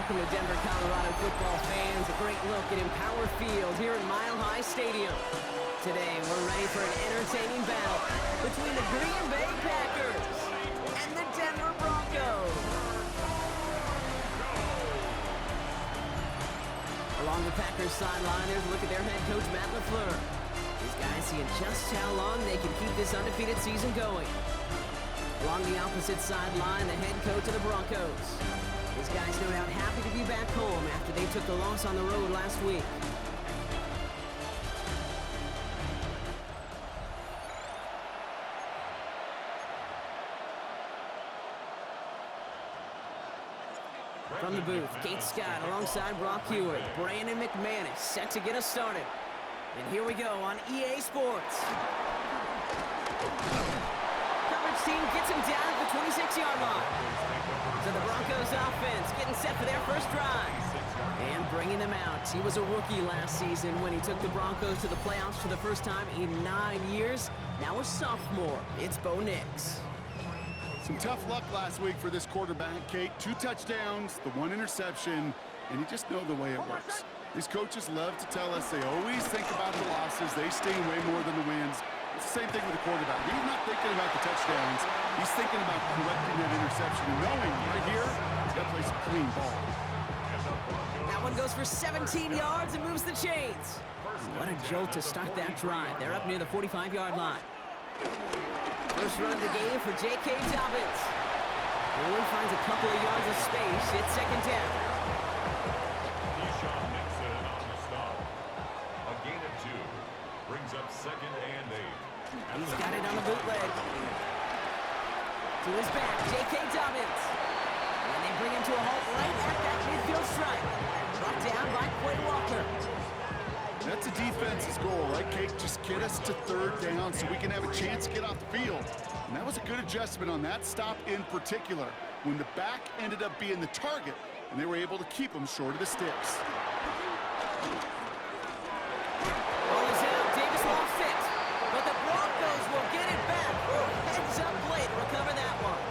Welcome to Denver, Colorado football fans. A great look at Empower Field here at Mile High Stadium. Today, we're ready for an entertaining battle between the Green Bay Packers and the Denver Broncos. Along the Packers sideline, there's a look at their head coach, Matt LaFleur. These guys seeing just how long they can keep this undefeated season going. Along the opposite sideline, the head coach of the Broncos. These guys no doubt happy to be back home after they took the loss on the road last week. From the booth, Kate Scott alongside Brock Hewitt. Brandon McManus set to get us started. And here we go on EA Sports. Coverage team gets him down at the 26-yard line. So the Broncos offense getting set for their first drive. And bringing them out. He was a rookie last season when he took the Broncos to the playoffs for the first time in 9 years. Now a sophomore. It's Bo Nix. Some tough luck last week for this quarterback, Kate. 2 touchdowns, the 1 interception, and you just know the way it works. These coaches love to tell us they always think about the losses. They sting way more than the wins. It's the same thing with the quarterback. He's not thinking about the touchdowns. He's thinking about correcting that interception and knowing right here, he's got to play some clean ball. That one goes for 17 yards and moves the chains. What a jolt to start that drive. They're up near the 45-yard line. First run of the game for J.K. Dobbins. Owen finds a couple of yards of space. It's second down. A gain of 2 brings up 2nd and 8. He's got it on the bootleg. To his back, J.K. Dobbins. And they bring him to a halt right at that midfield stripe. Brought down by Quay Walker. That's a defense's goal, right, Kate? Just get us to 3rd down so we can have a chance to get off the field. And that was a good adjustment on that stop in particular, when the back ended up being the target, and they were able to keep him short of the sticks. Ball is out. Davis lost it. But the Broncos will get it back. Heads up play to recover that one.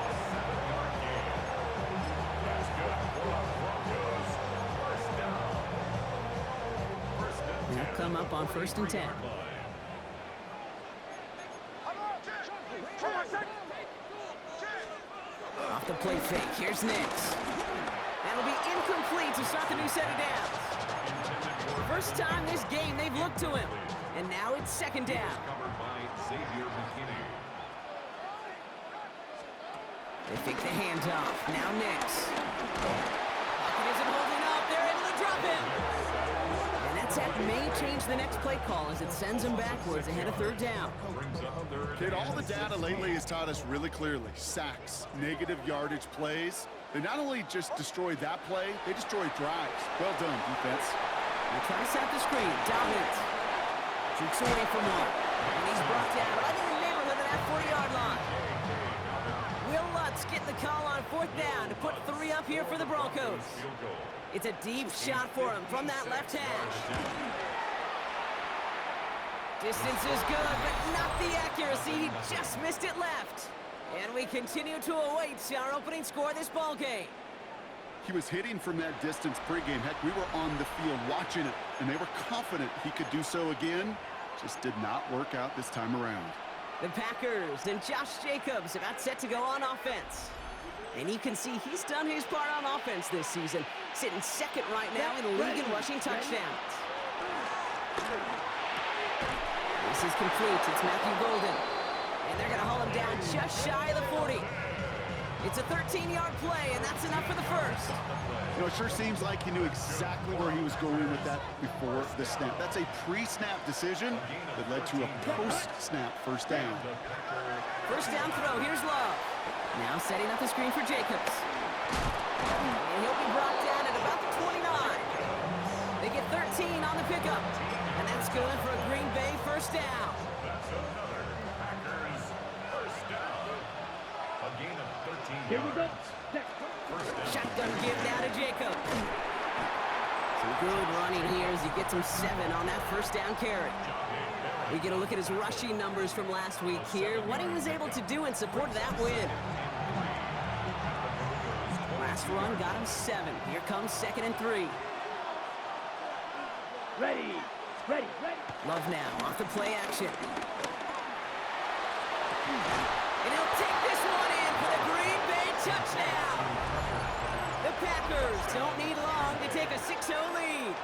They'll come up on 1st and 10. Off the play fake, here's Nix. That'll be incomplete to start the new set of downs. First time this game they've looked to him. And now it's 2nd down. They fake the handoff. Now Nix. Pocket isn't holding up. They're able to drop him. And that sack may change the next play call as it sends him backwards ahead of 3rd down. Kate, all the data lately has taught us really clearly. Sacks, negative yardage plays. They not only just destroy that play, they destroy drives. Well done, defense. They try to set the screen. Dobbins cheeks away from one. And he's brought down right in the neighborhood of that 40-yard line. Will Lutz getting the call on 4th down to put 3 up here for the Broncos. It's a deep shot for him from that left hash. Distance is good, but not the accuracy. He just missed it left. And we continue to await our opening score of this ball game. He was hitting from that distance pregame. Heck, we were on the field watching it, and they were confident he could do so again. Just did not work out this time around. The Packers and Josh Jacobs about set to go on offense. And you can see he's done his part on offense this season, sitting 2nd right now in the league in rushing touchdowns. This is complete. It's Matthew Golden. And they're going to haul him down just shy of the 40. It's a 13-yard play, and that's enough for the first. You know, it sure seems like he knew exactly where he was going with that before the snap. That's a pre-snap decision that led to a post-snap 1st down. First down throw. Here's Love. Now setting up the screen for Jacobs. And he'll be brought down at about the 29. They get 13 on the pickup. And that's good for a Green Bay 1st down. That's another Packers 1st down. A gain of 13 yards. Shotgun give now to Jacob. Some good running here as he gets him 7 on that 1st down carry. We get a look at his rushing numbers from last week here, what he was able to do in support of that win. Last last run got him 7. Here comes 2nd and 3. Ready. Love now, off the play action. And he'll take this one in for the Green Bay touchdown. The Packers don't need long to take a 6-0 lead.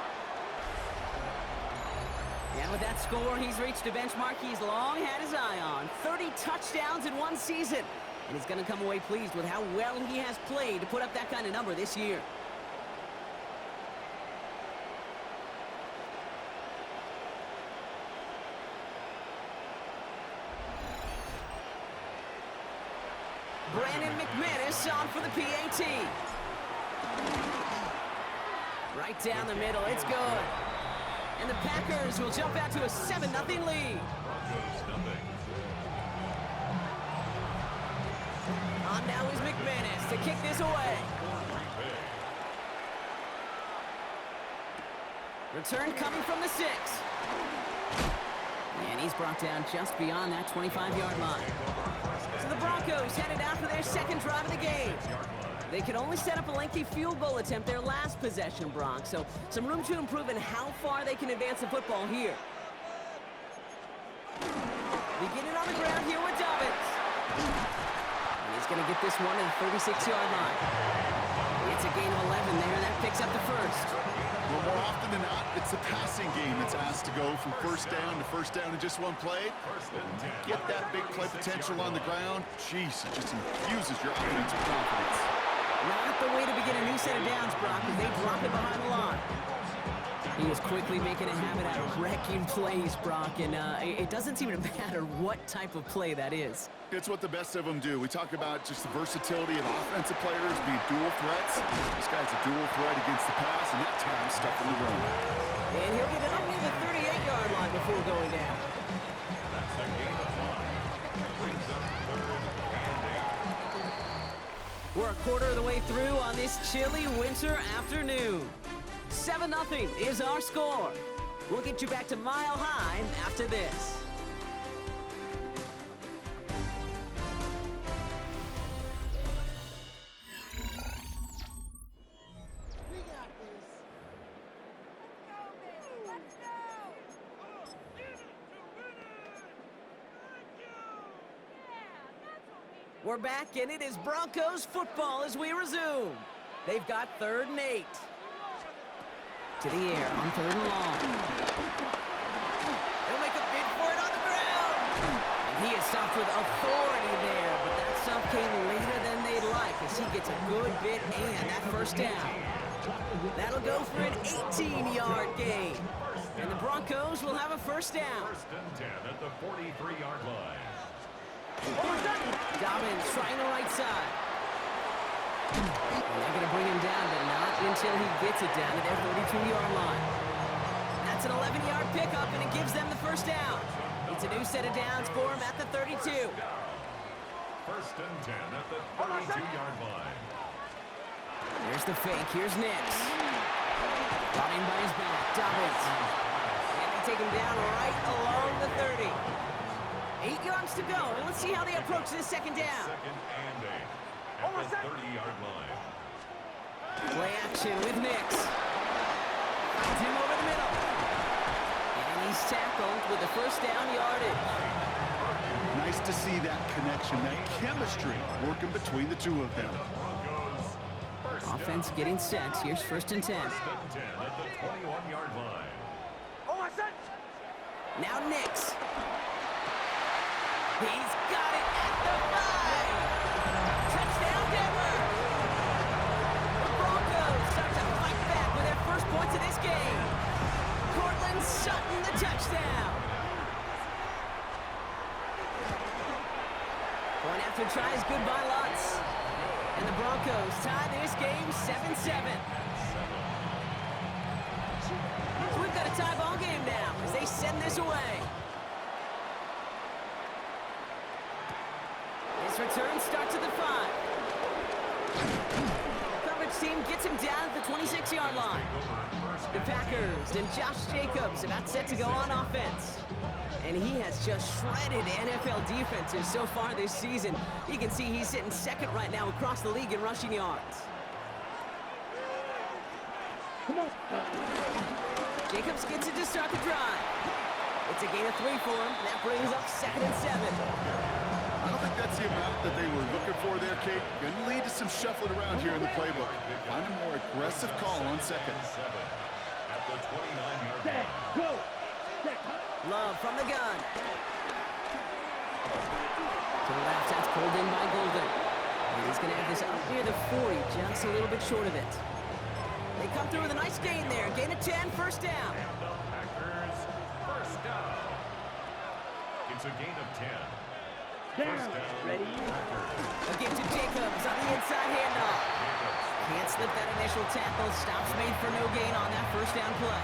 And with that score, he's reached a benchmark he's long had his eye on. 30 touchdowns in one season. And he's going to come away pleased with how well he has played to put up that kind of number this year. Brandon McManus on for the PAT. Right down the middle, it's good. And the Packers will jump out to a 7-0 lead. On now is McManus to kick this away. Return coming from the 6. And he's brought down just beyond that 25-yard line. So the Broncos headed out for their second drive of the game. They could only set up a lengthy field goal attempt their last possession, Bronx. So some room to improve in how far they can advance the football here. Beginning on the ground here with Dobbins. And he's going to get this one to the 36-yard line. It's a gain of 11 there, and that picks up the first. Well, more often than not, it's the passing game that's asked to go from first down in just one play. Get that big play potential on the ground. Jeez, it just infuses your offense with confidence. Not the way to begin a new set of downs, Brock, as they drop it behind the line. He is quickly making a habit out of wrecking plays, Brock, and it doesn't seem to matter what type of play that is. It's what the best of them do. We talk about just the versatility of offensive players being dual threats. This guy's a dual threat against the pass, and that time stuff in the run. And he'll get it up near the 38-yard line before going down. That's a gain of 5. Brings up 3rd and 8. We're a quarter of the way through on this chilly winter afternoon. 7-0 is our score. We'll get you back to Mile High after this. We're back, and it is Broncos football as we resume. They've got 3rd and 8. To the air on 3rd and long. They'll make a bid for it on the ground. And he is stopped with authority there, but that stop came later than they'd like as he gets a good bit and that first down. That'll go for an 18-yard gain. And the Broncos will have a first down. 1st and 10 at the 43-yard line. Dobbins trying the right side. And they're going to bring him down, but not until he gets it down to their 32-yard line. That's an 11-yard pickup, and it gives them the first down. It's a new set of downs for him at the 32. 1st and 10 at the 32-yard line. There's the fake. Here's Nix. Running by his back. Dobbins. And they take him down right along the 30. 8 yards to go. And let's see how they approach this second down. 2nd and 8 at the 30-yard line. Play action with Nix. Finds him over the middle. And he's tackled with the first down yardage. Nice to see that connection, that chemistry working between the two of them. Offense getting set. Here's 1st and 10. 1st and 10 at the 21-yard line. Now Nix. He's got it at the 5. Touchdown, Denver. The Broncos start to fight back with their first points of this game. Cortland Sutton, the touchdown. Point after try is good by Lutz. And the Broncos tie this game 7-7. So we've got a tie ball game now as they send this away. This return starts at the 5. Coverage team gets him down at the 26-yard line. The Packers and Josh Jacobs about set to go on offense. And he has just shredded NFL defenses so far this season. You can see he's sitting second right now across the league in rushing yards. Jacobs gets it to start the drive. It's a gain of 3 for him. That brings up 2nd and 7. I don't think that's the amount that they were looking for there, Kate. Going to lead to some shuffling around here in the playbook. Find a more aggressive call on 2nd. At the 29-yard line. Go! Love from the gun. To the left, that's pulled in by Golden. And he's going to have this up near the 40, just a little bit short of it. They come through with a nice gain there. Gain of 10, first down. Packers, first down. It's a gain of 10. Down. Ready? A give to Jacobs on the inside handoff. Can't slip that initial tackle. Stops made for no gain on that first down play.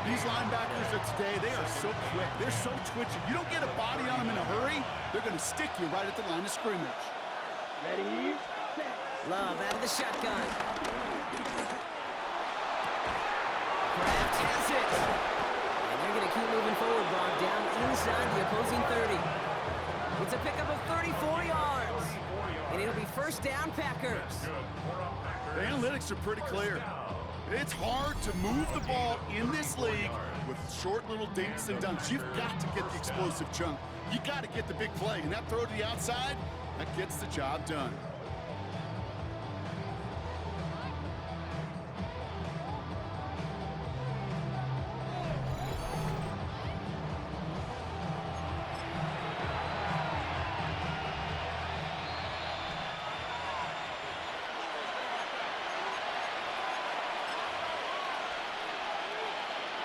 These linebackers of today, they are so quick. They're so twitchy. You don't get a body on them in a hurry, they're going to stick you right at the line of scrimmage. Ready? Set. Love out of the shotgun. Kraft has it. And they're going to keep moving forward, Brock, down inside the opposing 30. It's a pickup of 34 yards. And it'll be first down, Packers. The analytics are pretty clear. It's hard to move the ball in this league with short little dinks and dunks. You've got to get the explosive chunk. You got to get the big play. And that throw to the outside, that gets the job done.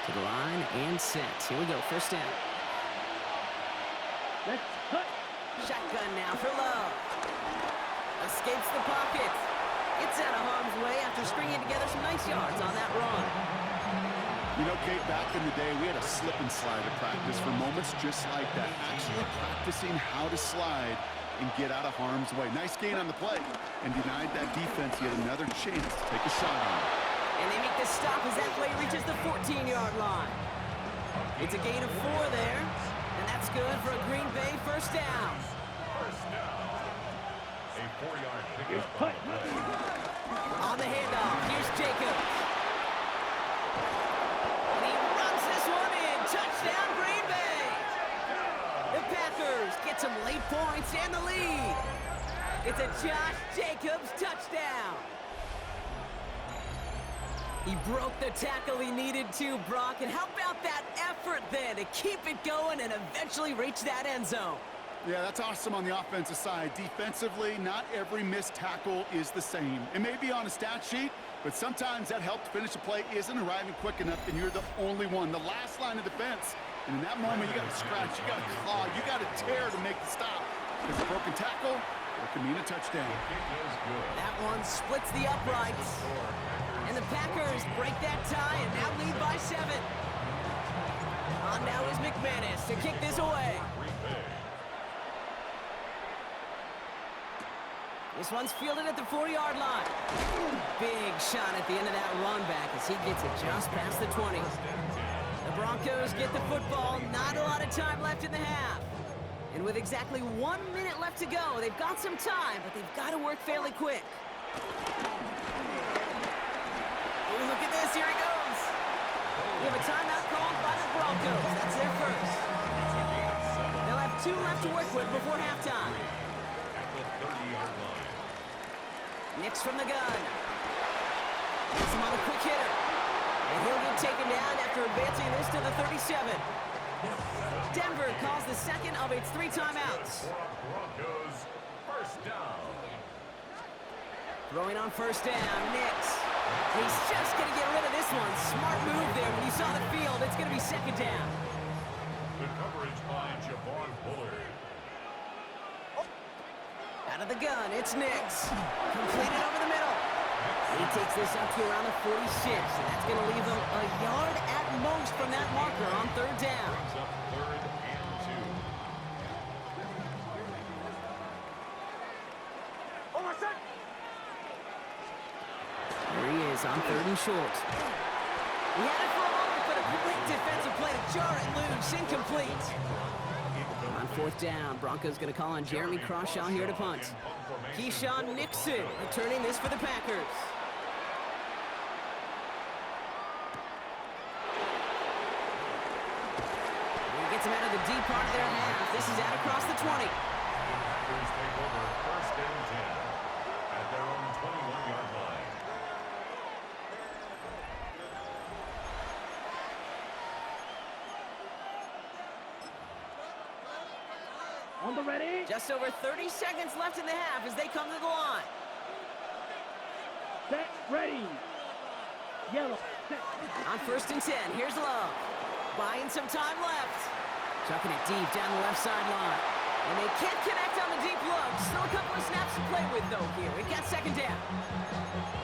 To the line and set. Here we go, first down. Let's cut. Shotgun now for Love. Escapes the pocket. Gets out of harm's way after stringing together some nice yards on that run. You know, Kate, back in the day, we had a slip and slide at practice for moments just like that. Actually practicing how to slide and get out of harm's way. Nice gain on the play and denied that defense yet another chance to take a shot on it. And they make the stop as that play reaches the 14-yard line. It's a gain of 4 there, and that's good for a Green Bay first down. First down. A 4-yard pickup. Cut. On the handoff, here's Jacobs. And he runs this one in. Touchdown, Green Bay. The Packers get some late points and the lead. It's a Josh Jacobs touchdown. He broke the tackle he needed to, Brock. And how about that effort then to keep it going and eventually reach that end zone? Yeah, that's awesome on the offensive side. Defensively, not every missed tackle is the same. It may be on a stat sheet, but sometimes that help to finish a play isn't arriving quick enough, and you're the only one. The last line of defense. And in that moment, you got to scratch, you got to claw, you got to tear to make the stop. Because a broken tackle, it can mean a touchdown. That one splits the uprights. And the Packers break that tie and now lead by 7. On now is McManus to kick this away. This one's fielded at the 4-yard line. Big shot at the end of that run back as he gets it just past the 20. The Broncos get the football. Not a lot of time left in the half. And with exactly 1 minute left to go, they've got some time, but they've got to work fairly quick. Ooh, look at this. Here he goes. We have a timeout called by the Broncos. That's their first. They'll have 2 left to work with before halftime. Nix from the gun. Gets him on a quick hitter. And he'll get taken down after advancing this to the 37. Denver calls the second of its 3 timeouts. Broncos, first down. Throwing on first down, Nix. He's just going to get rid of this one. Smart move there. When you saw the field, it's going to be second down. The coverage by Javon Bullard. Out of the gun, it's Nix. Completed over the middle. He takes this up to around the 46, and that's going to leave them a yard at most from that marker on third down. Brings up 3rd and 2. There he is on 3rd and short. He had it for a moment, but a great defensive play to jar it loose. Incomplete. On 4th down, Broncos going to call on Jeremy Crawshaw here to punt. Keyshawn Nixon returning this for the Packers. gets them out of the deep part of their half. This is out across the 20. Packers take over first and 10 at their own 21-yard line. On the ready. Just over 30 seconds left in the half as they come to the line. Set. Ready. Yellow. Set. On first and 10, here's Love. Buying some time left. Chucking it deep down the left sideline. And they can't connect on the deep look. Still a couple of snaps to play with, though, here. It got second down.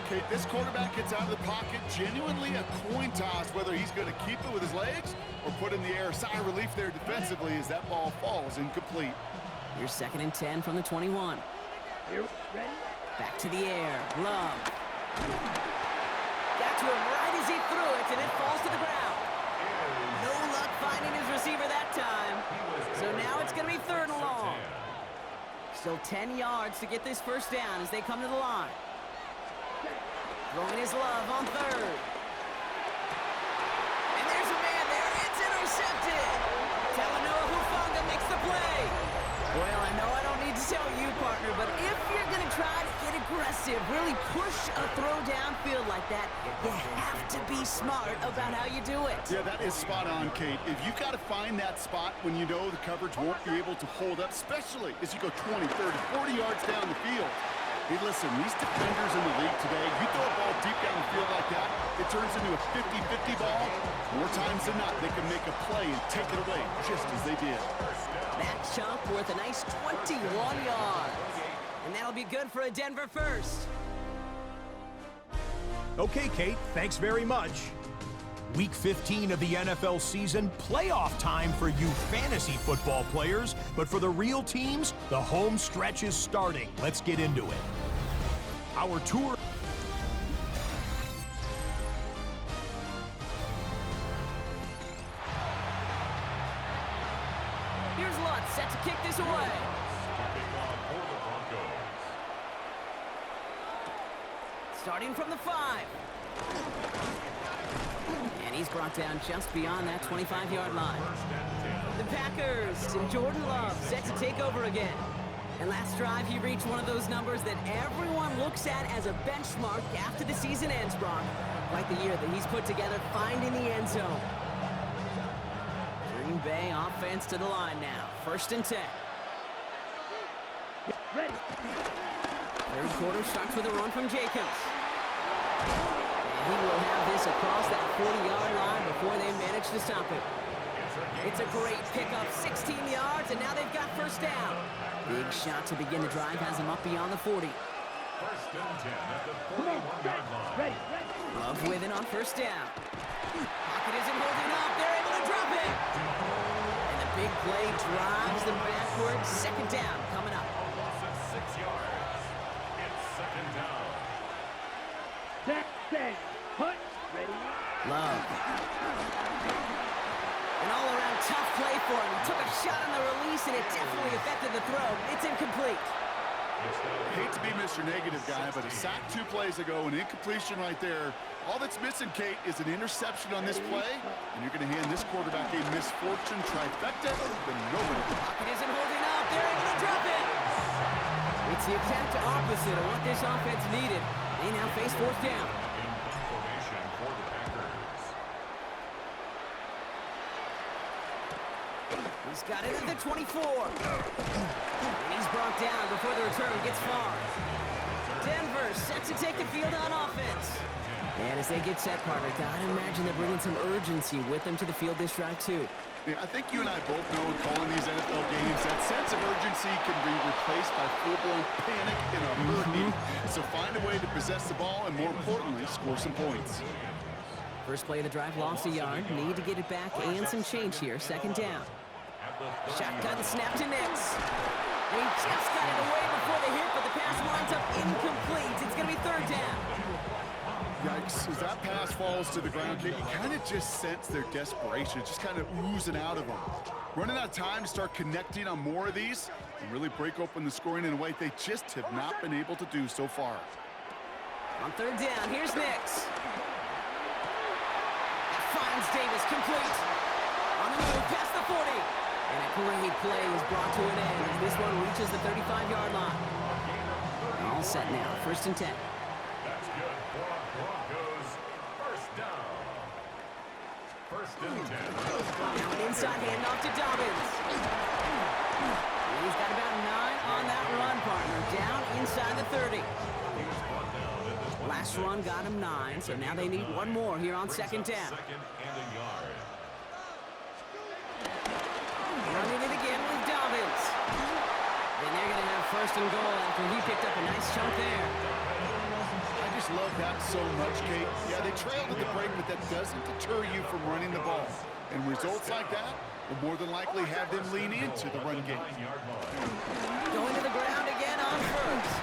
Okay, this quarterback gets out of the pocket. Genuinely a coin toss whether he's going to keep it with his legs or put in the air. Sigh of relief there defensively as that ball falls incomplete. Here's second and 10 from the 21. Here. Ready. Back to the air. Love. Got to him right as he threw it, and it falls to the ground. No luck finding his receiver that time. So now it's going to be third and long. Still 10 yards to get this first down as they come to the line. Throwing his Love on third. And there's a man there. It's intercepted. Talanoa Hufanga makes the play. Well, I know I don't need to tell you, partner, but if you're going to try to get aggressive, really push a throw downfield like that, you have to be smart about how you do it. Yeah, that is spot on, Kate. If you've got to find that spot when you know the coverage won't be able to hold up, especially as you go 20, 30, 40 yards down the field. Hey, listen, these defenders in the league today, you throw a ball deep down the field like that, it turns into a 50-50 ball. More times than not, they can make a play and take it away, just as they did. That chunk worth a nice 21 yards. And that'll be good for a Denver first. Okay, Kate, thanks very much. Week 15 of the NFL season, playoff time for you fantasy football players, but for the real teams, the home stretch is starting. Let's get into it. Our tour... Here's Lutz set to kick this away. Starting from the 5. And he's brought down just beyond that 25-yard line. The Packers and Jordan Love set to take over again. And last drive, he reached one of those numbers that everyone looks at as a benchmark after the season ends, Brock. Like the year that he's put together finding the end zone. Green Bay offense to the line now. First and 10. Ready. Third quarter starts with a run from Jacobs. He will have this across that 40-yard line before they manage to stop it. It's a great pickup, 16 yards, and now they've got first down. Big shot to begin the drive has him up beyond the 40. First and 10 at the 41-yard line. Ready. Love with it on first down. Pocket isn't holding up. They're able to drop it. And the big play drives them backwards. Second down coming up. A loss of 6 yards. It's second down. Set. Set. Put. Ready. Love. An all-around tough play for him. He took a shot on the release, and it definitely affected the throw. It's incomplete. I hate to be Mr. Negative guy, but a sack 2 plays ago, an incompletion right there. All that's missing, Kate, is an interception on this play, and you're going to hand this quarterback a misfortune trifecta that nobody can. Pocket isn't holding up. They're able to drop it. It's the exact opposite of what this offense needed. They now face fourth down. In punt formation for the Packers. He's got it at the 24. And he's brought down before the return gets far. Denver set to take the field on offense. And as they get set, partner, gotta imagine they're bringing some urgency with them to the field this drive, too. Yeah, I think you and I both know in calling these NFL games, that sense of urgency can be replaced by full-blown panic in a heartbeat. So find a way to possess the ball and, more importantly, score some points. First play of the drive, lost a yard. Need to get it back and some change here. Second down. Shotgun snap to Nix. And he just got it away before the hit, but the pass winds up incomplete. It's going to be third down. Yikes, as that pass falls to the ground, Kate, you kind of just sense their desperation. It's just kind of oozing out of them. Running out of time to start connecting on more of these and really break open the scoring in a way they just have not been able to do so far. On third down, here's Nix. Finds Davis complete. On Move past the 40. And a great play is brought to an end as this one reaches the 35-yard line. All set now, 1st and 10. That's good for Broncos. First down. 1st and 10. Now an inside handoff to Dobbins. He's got about 9 on that run, partner. Down inside the 30. Last run got him 9, so now they need one more here on 2nd down. 2nd and a yard. Running it again with Dobbins. And they're going to have 1st and goal after he picked up a nice chunk there. I just love that so much, Kate. Yeah, they trailed at the break, but that doesn't deter you from running the ball. And results like that will more than likely have them lean into the run game. Going to the ground again on 1st.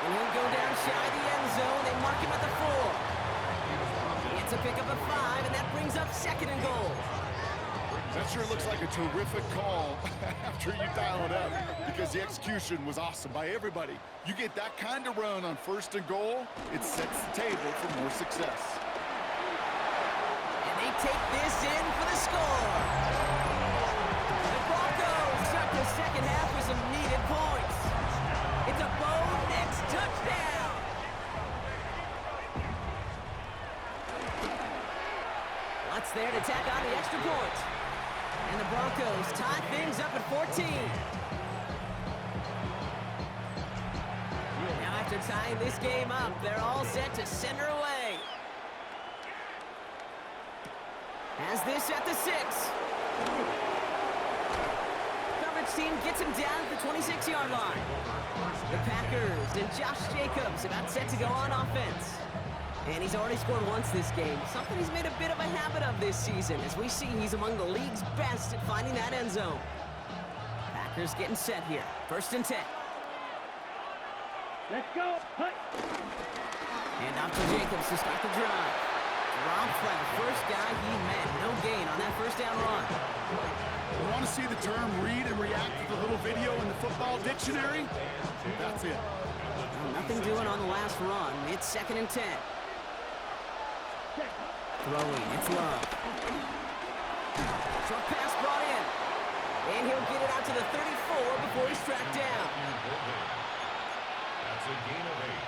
And he'll go down shy of the end zone. They mark him at the 4. It's a pickup of 5, and that brings up 2nd and goal. That sure looks like a terrific call after you dial it up, because the execution was awesome by everybody. You get that kind of run on 1st and goal, it sets the table for more success. And they take this in for the score. The Broncos start the second half with some needed points. It's a Bo Nix touchdown. What's there to tack on the extra point? And the Broncos tie things up at 14. Now after tying this game up, they're all set to send her away. Has this at the 6. Coverage team gets him down at the 26-yard line. The Packers and Josh Jacobs about set to go on offense. And he's already scored once this game, something he's made a bit of a habit of this season. As we see, he's among the league's best at finding that end zone. Packers getting set here. 1st and 10. Let's go. Hut. And off to Jacobs to start the drive. Dropped by the first guy he met. No gain on that 1st down run. You want to see the term read and react to the little video in the football dictionary? That's it. Nothing doing on the last run. It's 2nd and 10. Throwing, it's Love. Short pass brought in. And he'll get it out to the 34 before he's tracked down. That's a gain of 8.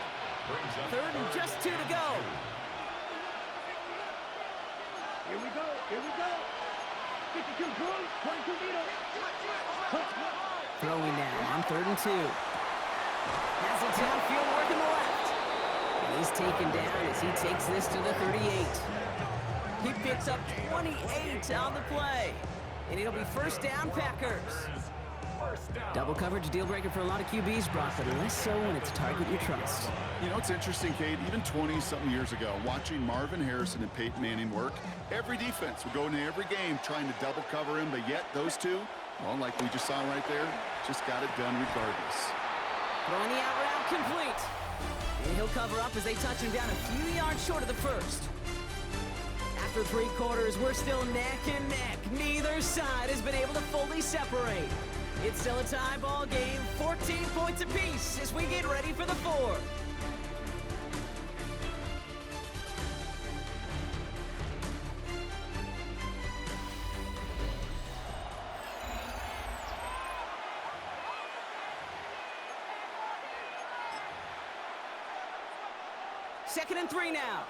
Brings up 3rd and just 2 to go. Here we go. Here we go. 52 points, 22 meters. Throwing now on 3rd and 2. Has it downfield working the left. And he's taken down as he takes this to the 38. He picks up 28 on the play. And it'll be 1st down, Packers. Double coverage deal breaker for a lot of QBs, Brock, but less so when it's a target you trust. You know, it's interesting, Kate, even 20-something years ago, watching Marvin Harrison and Peyton Manning work, every defense would go into every game trying to double cover him, but yet those two, well, like we just saw right there, just got it done regardless. Throwing the out route complete. And he'll cover up as they touch him down a few yards short of the 1st. After 3 quarters, we're still neck and neck. Neither side has been able to fully separate. It's still a tie ball game, 14 points apiece as we get ready for the 4th. Second and 3 now.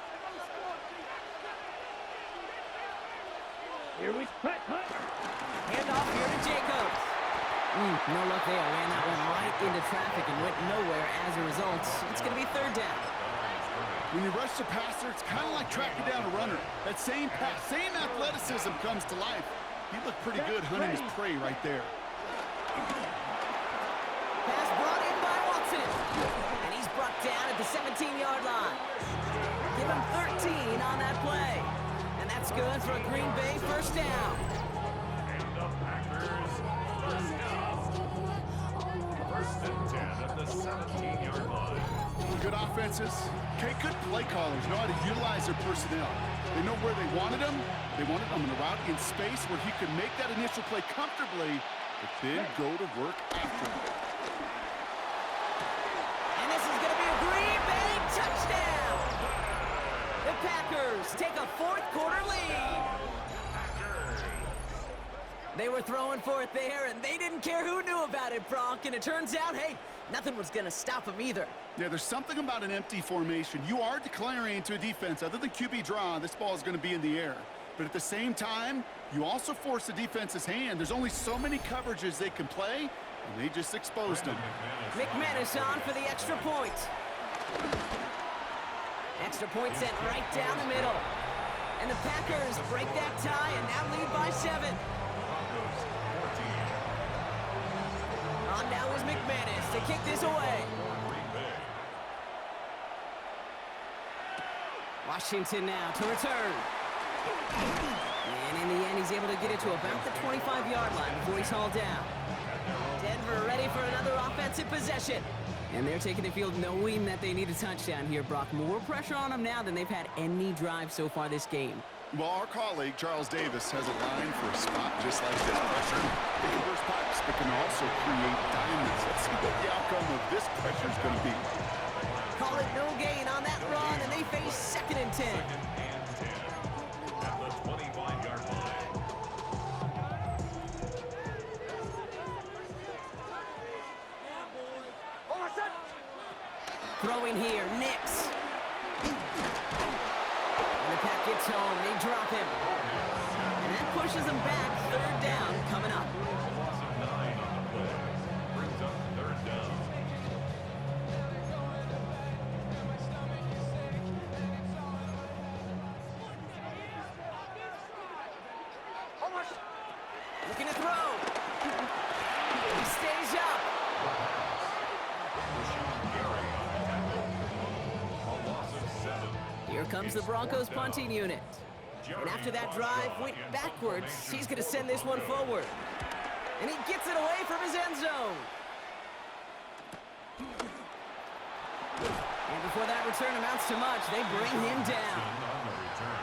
Here we hut. Hand off here to Jacobs. No luck there. Ran that one right into traffic and went nowhere as a result. It's going to be 3rd down. When you rush the passer, it's kind of like tracking down a runner. That same pass, same athleticism comes to life. He looked pretty good hunting his prey right there. Pass brought in by Watson. And he's brought down at the 17-yard line. Give him 13 on that play. And that's good for a Green Bay 1st down. And the Packers first down. 1st and 10 at the 17-yard line. Good offenses. Okay, good play callers know how to utilize their personnel. They know where they wanted him. They wanted him in a route in space where he could make that initial play comfortably, but then go to work after it. And this is going to be a Green Bay touchdown. The Packers take a 4th quarter lead. They were throwing for it there, and they didn't care who knew about it, Brock. And it turns out, hey, nothing was going to stop them either. Yeah, there's something about an empty formation. You are declaring to a defense, other than QB draw, this ball is going to be in the air. But at the same time, you also force the defense's hand. There's only so many coverages they can play, and they just exposed them. McManus on for the extra point. Extra point sent right down the middle. And the Packers break that tie and now lead by 7. On now is McManus to kick this away. Washington now to return. And in the end, he's able to get it to about the 25-yard line before he's hauled down. Denver ready for another offensive possession. And they're taking the field knowing that they need a touchdown here, Brock. More pressure on them now than they've had any drive so far this game. Well, our colleague, Charles Davis, has a line for a spot just like this. Pressure, it can burst pipes, but can also create diamonds. Let's see what the outcome of this pressure is going to be. Call it no gain on that run, and they face 2nd and 10. At the 25-yard line. Throwing here, Nix. And the pack gets home, they drop him. And that pushes them back, 3rd down coming up. Loss of 9 on the play. Brings up 3rd down. Looking to throw. He stays up. Here comes the Broncos punting unit. And after that drive went backwards, he's going to send this one forward. And he gets it away from his end zone. And before that return amounts to much, they bring him down.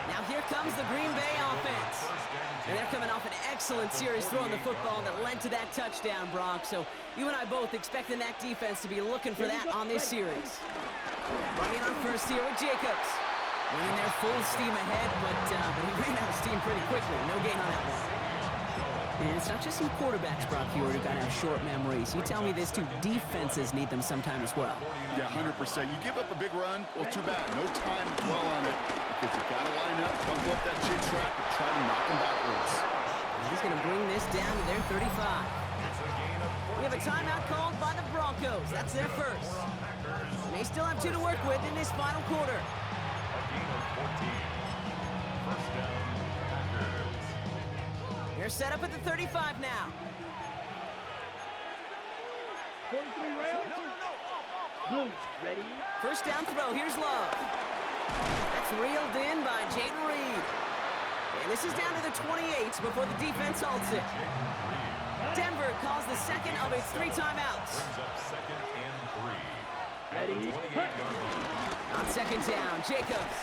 Now here comes the Green Bay offense. And they're coming off an excellent series throwing the football that led to that touchdown, Brock. So you and I both expecting that defense to be looking for that on this series. Running on first here with Jacobs. Running there full steam ahead, but he ran out of steam pretty quickly. No gain on that one. And it's not just some quarterbacks, Brock, here who got to have short memories. You tell me this too, defenses need them sometime as well. Yeah, 100%. You give up a big run, well, too bad. No time to dwell on it because you got to line up, bump up that chin track, and try to knock them backwards. He's going to bring this down to their 35. We have a timeout called by the Broncos. That's their first. They still have 2 to work with in this final quarter. They're set up at the 35 now. 43 rounds. Blue, ready? First down throw, here's Love. That's reeled in by Jaden Reed. And this is down to the 28 before the defense halts it. Denver calls the second of its 3 timeouts. Ready? On 2nd down, Jacobs.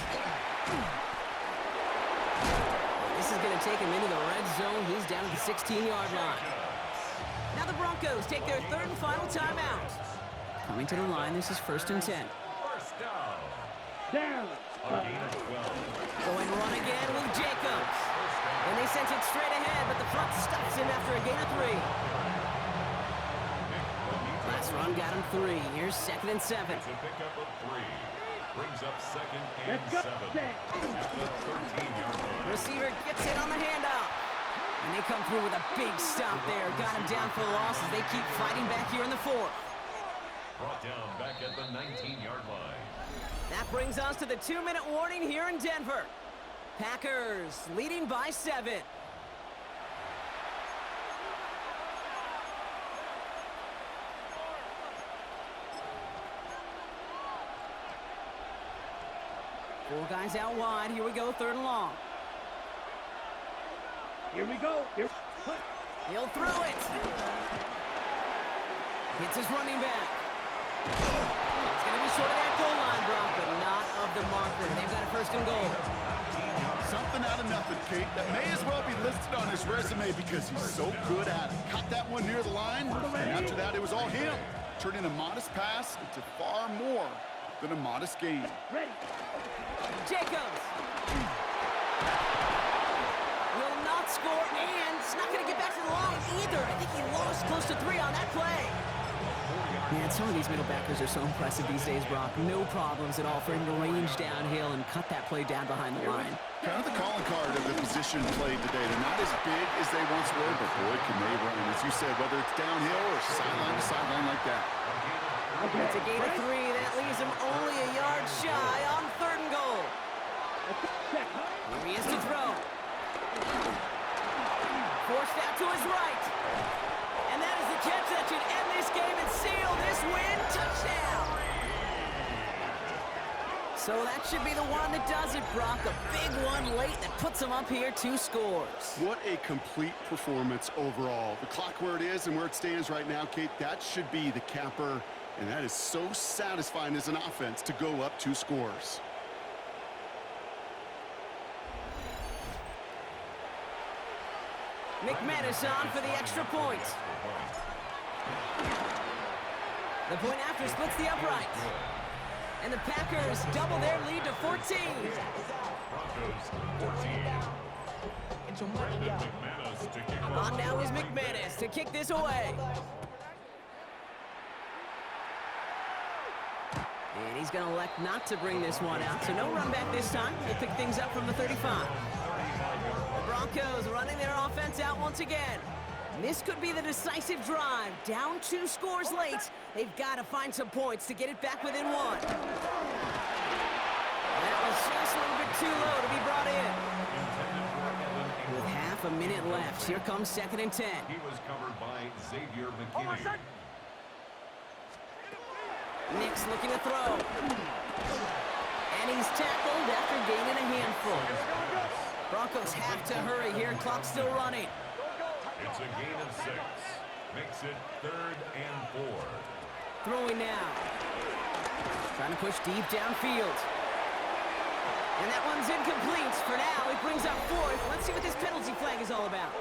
This is going to take him into the red zone. He's down at the 16-yard line. Now the Broncos take their 3rd and final timeout. Coming to the line, this is 1st and 10. First down. Down. Going run again with Jacobs. And they sent it straight ahead, but the front stops him after a gain of 3. Last run got him 3. Here's 2nd and 7. It's a pickup of 3. Brings up 2nd and Let's go. 7. At the 13-yard line. Receiver gets it on the handoff. And they come through with a big stop there. Got him down for the loss as they keep fighting back here in the 4th. Brought down back at the 19-yard line. That brings us to the 2-minute warning here in Denver. Packers leading by 7. Four guys out wide. Here we go, 3rd and long. Here we go. Here. He'll throw it. Hits his running back. It's going to be short of that goal line, Brock, but not of the marker. They've got a 1st and goal. Something out of nothing, Kate. That may as well be listed on his resume because he's so good at it. Caught that one near the line, and after that, it was all him. Turning a modest pass into far more than a modest gain. Ready. Jacobs will not score, and it's not going to get back to the line either. I think he lost close to 3 on that play. Man, some of these middle backers are so impressive these days, Brock. No problems at all for him to range downhill and cut that play down behind the line. Kind of the calling card of the position played today. They're not as big as they once were, but boy, can they run. As you said, whether it's downhill or sideline to sideline like that. It's a gain of 3. That leaves him only a yard shy on 3rd and goal. Here he is to throw. Forced out to his right. And that is the catch that should end this game and seal this win. Touchdown! So that should be the one that does it, Brock. A big one late that puts him up here 2 scores. What a complete performance overall. The clock where it is and where it stands right now, Kate, that should be the capper. And that is so satisfying as an offense to go up 2 scores. McManus on for the extra point. The point after splits the upright. And the Packers double their lead to 14. Broncos 14. Brandon McManus to kick off. On now is McManus to kick this away. And he's going to elect not to bring this one out. So no run back this time. We'll pick things up from the 35. The Broncos running their offense out once again. And this could be the decisive drive. Down 2 scores late. They've got to find some points to get it back within 1. That was just a little bit too low to be brought in. With half a minute left, here comes 2nd and 10. He was covered by Xavier McKinney. Nix looking to throw. And he's tackled after gaining a handful. Broncos have to hurry here. Clock's still running. It's a gain of 6. Makes it 3rd and 4. Throwing now. Trying to push deep downfield. And that one's incomplete. For now, it brings up 4th. Let's see what this penalty flag is all about.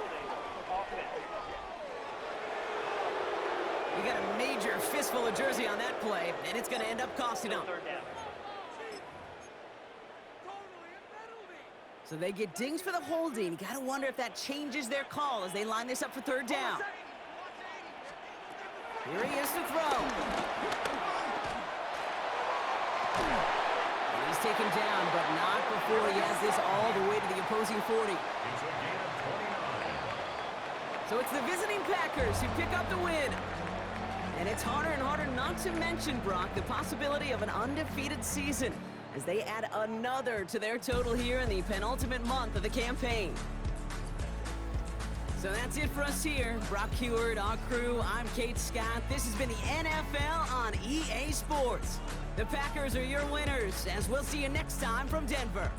You got a major fistful of jersey on that play, and it's going to end up costing them. So they get dinged for the holding. You got to wonder if that changes their call as they line this up for 3rd down. Here he is to throw. And he's taken down, but not before he has this all the way to the opposing 40. It's a gain of 29. So it's the visiting Packers who pick up the win. And it's harder and harder not to mention, Brock, the possibility of an undefeated season as they add another to their total here in the penultimate month of the campaign. So that's it for us here. Brock Heward, our crew, I'm Kate Scott. This has been the NFL on EA Sports. The Packers are your winners, as we'll see you next time from Denver.